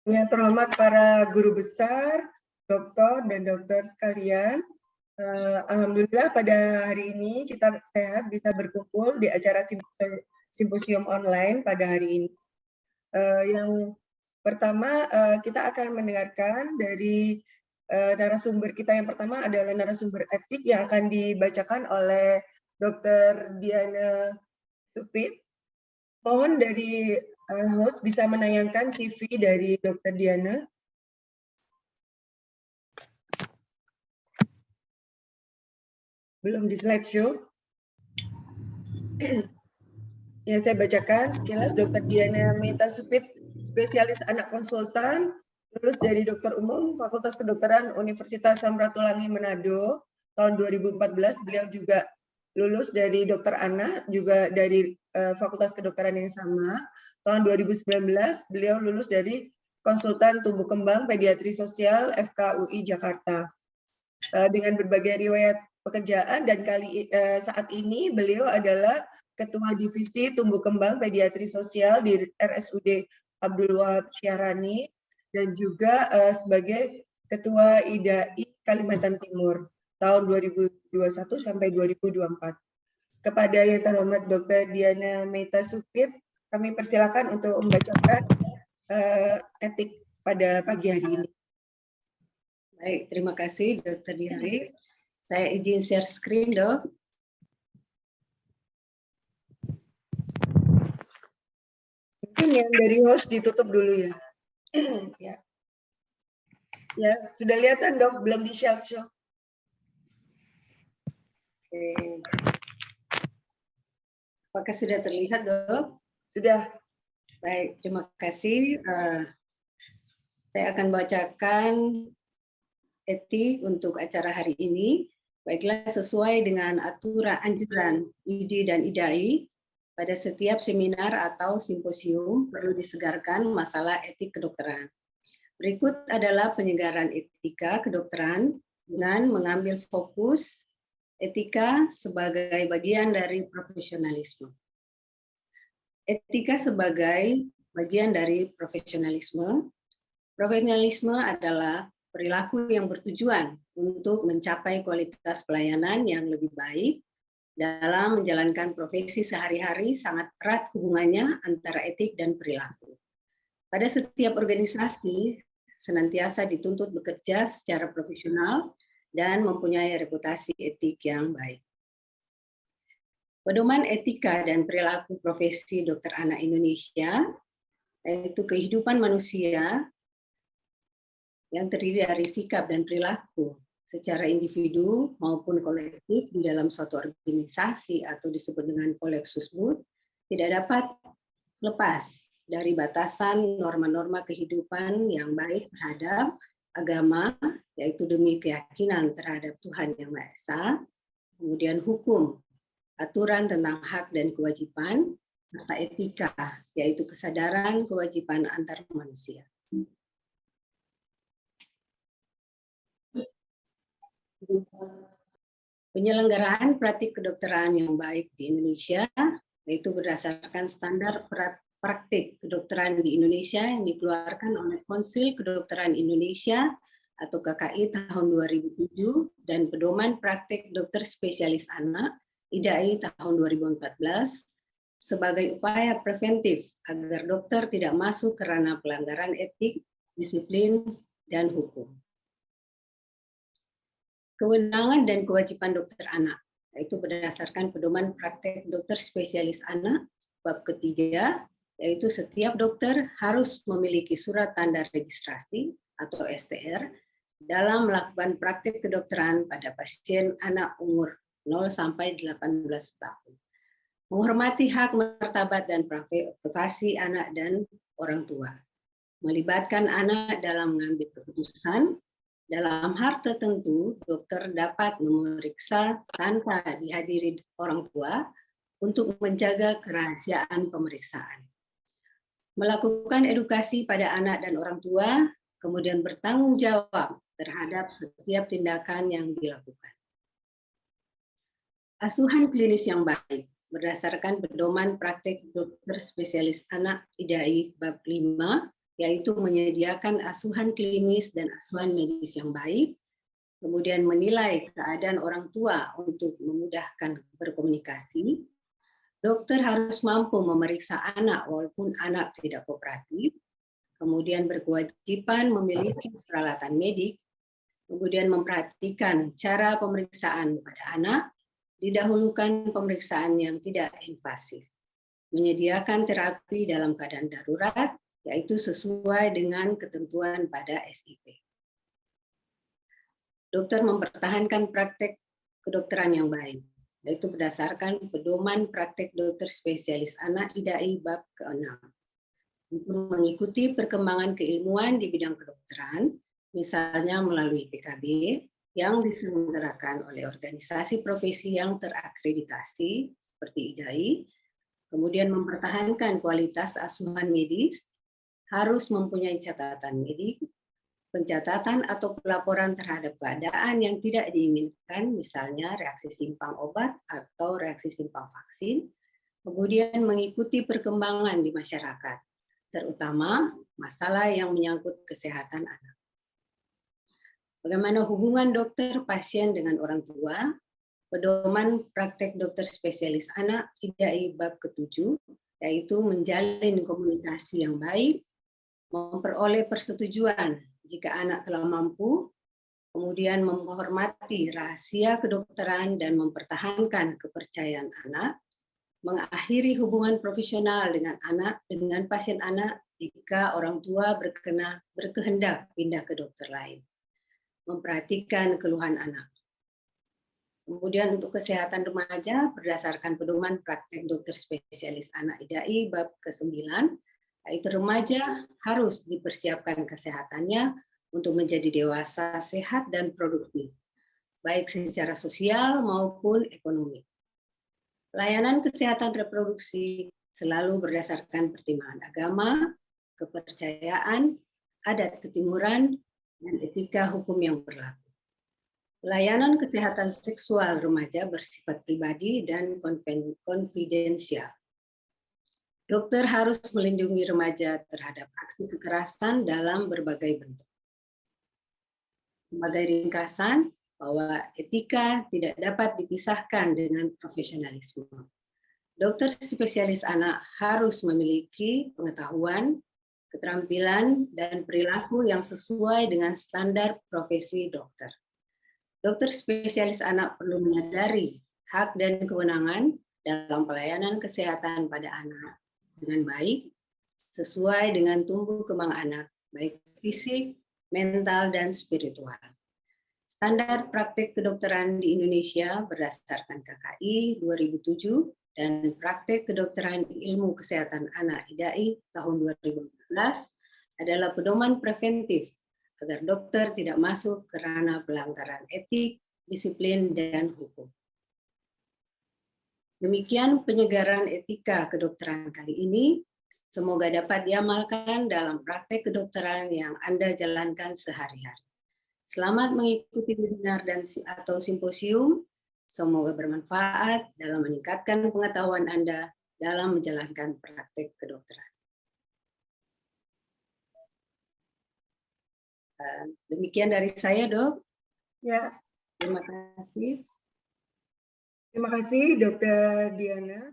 Yang terhormat para guru besar, dokter dan dokter sekalian, alhamdulillah pada hari ini kita sehat bisa berkumpul di acara simposium online pada hari ini. Yang pertama kita akan mendengarkan dari narasumber kita. Yang pertama adalah narasumber etik yang akan dibacakan oleh Dr. Diana Supit. Mohon dari host bisa menayangkan CV dari Dr. Diana. Belum di slideshow. Ya, saya bacakan sekilas. Dr. Diana Meta Supit, spesialis anak konsultan, lulus dari dokter umum Fakultas Kedokteran Universitas Samratulangi Manado tahun 2014. Beliau juga lulus dari dokter anak, juga dari Fakultas Kedokteran yang sama. Tahun 2019, beliau lulus dari konsultan tumbuh kembang pediatri sosial FKUI Jakarta. Dengan berbagai riwayat pekerjaan dan saat ini beliau adalah Ketua Divisi Tumbuh Kembang Pediatri Sosial di RSUD Abdul Wahab Syahrani dan juga sebagai Ketua IDAI Kalimantan Timur tahun 2021 sampai 2024. Kepada yang terhormat Dr. Diana Meta Supit, kami persilakan untuk membacakan etik pada pagi hari ini. Baik, terima kasih Dr. Diana. Saya izin share screen, Dok. Mungkin yang dari host ditutup dulu ya. Ya, sudah lihatan Dok, belum di share show. Oke. Apakah sudah terlihat, Dok? Sudah. Baik, terima kasih. Saya akan bacakan etik untuk acara hari ini. Baiklah, sesuai dengan aturan anjuran ID dan IDAI, pada setiap seminar atau simposium perlu disegarkan masalah etik kedokteran. Berikut adalah penyegaran etika kedokteran dengan mengambil fokus etika sebagai bagian dari profesionalisme. Etika sebagai bagian dari profesionalisme. Profesionalisme adalah perilaku yang bertujuan untuk mencapai kualitas pelayanan yang lebih baik. Dalam menjalankan profesi sehari-hari sangat erat hubungannya antara etik dan perilaku. Pada setiap organisasi senantiasa dituntut bekerja secara profesional dan mempunyai reputasi etik yang baik. Pedoman etika dan perilaku profesi dokter anak Indonesia, yaitu kehidupan manusia yang terdiri dari sikap dan perilaku secara individu maupun kolektif di dalam suatu organisasi atau disebut dengan koleksusbud, tidak dapat lepas dari batasan norma-norma kehidupan yang baik terhadap agama, yaitu demi keyakinan terhadap Tuhan Yang Maha Esa, kemudian hukum, aturan tentang hak dan kewajiban, serta etika, yaitu kesadaran kewajiban antar manusia. Penyelenggaraan praktik kedokteran yang baik di Indonesia, yaitu berdasarkan standar praktik kedokteran di Indonesia yang dikeluarkan oleh Konsil Kedokteran Indonesia atau KKI tahun 2007 dan Pedoman Praktik Dokter Spesialis Anak IDAI tahun 2014 sebagai upaya preventif agar dokter tidak masuk ke ranah pelanggaran etik, disiplin, dan hukum. Kewenangan dan kewajiban dokter anak, yaitu berdasarkan Pedoman Praktek Dokter Spesialis Anak, bab ketiga, yaitu setiap dokter harus memiliki surat tanda registrasi atau STR dalam melakukan praktik kedokteran pada pasien anak umur 0 sampai 18 tahun. Menghormati hak martabat dan privasi anak dan orang tua. Melibatkan anak dalam mengambil keputusan. Dalam hal tertentu, dokter dapat memeriksa tanpa dihadiri orang tua untuk menjaga kerahasiaan pemeriksaan. Melakukan edukasi pada anak dan orang tua, kemudian bertanggung jawab terhadap setiap tindakan yang dilakukan. Asuhan klinis yang baik berdasarkan Pedoman Praktik Dokter Spesialis Anak IDAI bab 5 yaitu menyediakan asuhan klinis dan asuhan medis yang baik, kemudian menilai keadaan orang tua untuk memudahkan berkomunikasi. Dokter harus mampu memeriksa anak walaupun anak tidak kooperatif, kemudian berkewajiban memiliki peralatan medik, kemudian memperhatikan cara pemeriksaan pada anak, didahulukan pemeriksaan yang tidak invasif, menyediakan terapi dalam keadaan darurat, yaitu sesuai dengan ketentuan pada SIP. Dokter mempertahankan praktek kedokteran yang baik, yaitu berdasarkan pedoman praktek dokter spesialis anak IDAI bab ke-6. Untuk mengikuti perkembangan keilmuan di bidang kedokteran, misalnya melalui PKB yang diselenggarakan oleh organisasi profesi yang terakreditasi seperti IDAI, kemudian mempertahankan kualitas asuhan medis, harus mempunyai catatan medik, pencatatan atau pelaporan terhadap keadaan yang tidak diinginkan, misalnya reaksi simpang obat atau reaksi simpang vaksin, kemudian mengikuti perkembangan di masyarakat, terutama masalah yang menyangkut kesehatan anak. Bagaimana hubungan dokter pasien dengan orang tua? Pedoman praktek dokter spesialis anak IDAI bab ke-7, yaitu menjalin komunikasi yang baik, memperoleh persetujuan jika anak telah mampu, kemudian menghormati rahasia kedokteran dan mempertahankan kepercayaan anak, mengakhiri hubungan profesional dengan pasien anak jika orang tua berkehendak pindah ke dokter lain, memperhatikan keluhan anak. Kemudian untuk kesehatan remaja berdasarkan pedoman praktek dokter spesialis anak IDAI bab ke-9, yaitu remaja harus dipersiapkan kesehatannya untuk menjadi dewasa sehat dan produktif, baik secara sosial maupun ekonomi. Layanan kesehatan reproduksi selalu berdasarkan pertimbangan agama, kepercayaan, adat ketimuran, dan etika hukum yang berlaku. Layanan kesehatan seksual remaja bersifat pribadi dan konfidensial. Dokter harus melindungi remaja terhadap aksi kekerasan dalam berbagai bentuk. Sebagai ringkasan, bahwa etika tidak dapat dipisahkan dengan profesionalisme. Dokter spesialis anak harus memiliki pengetahuan, keterampilan, dan perilaku yang sesuai dengan standar profesi dokter. Dokter spesialis anak perlu menyadari hak dan kewenangan dalam pelayanan kesehatan pada anak dengan baik, sesuai dengan tumbuh kembang anak, baik fisik, mental, dan spiritual. Standar praktik kedokteran di Indonesia berdasarkan KKI 2007 dan praktik kedokteran ilmu kesehatan anak IDAI tahun 2014 adalah pedoman preventif agar dokter tidak masuk ke ranah pelanggaran etik, disiplin, dan hukum. Demikian penyegaran etika kedokteran kali ini. Semoga dapat diamalkan dalam praktek kedokteran yang Anda jalankan sehari-hari. Selamat mengikuti webinar atau simposium. Semoga bermanfaat dalam meningkatkan pengetahuan Anda dalam menjalankan praktek kedokteran. Demikian dari saya, Dok. Ya. Terima kasih. Terima kasih, Dr. Diana.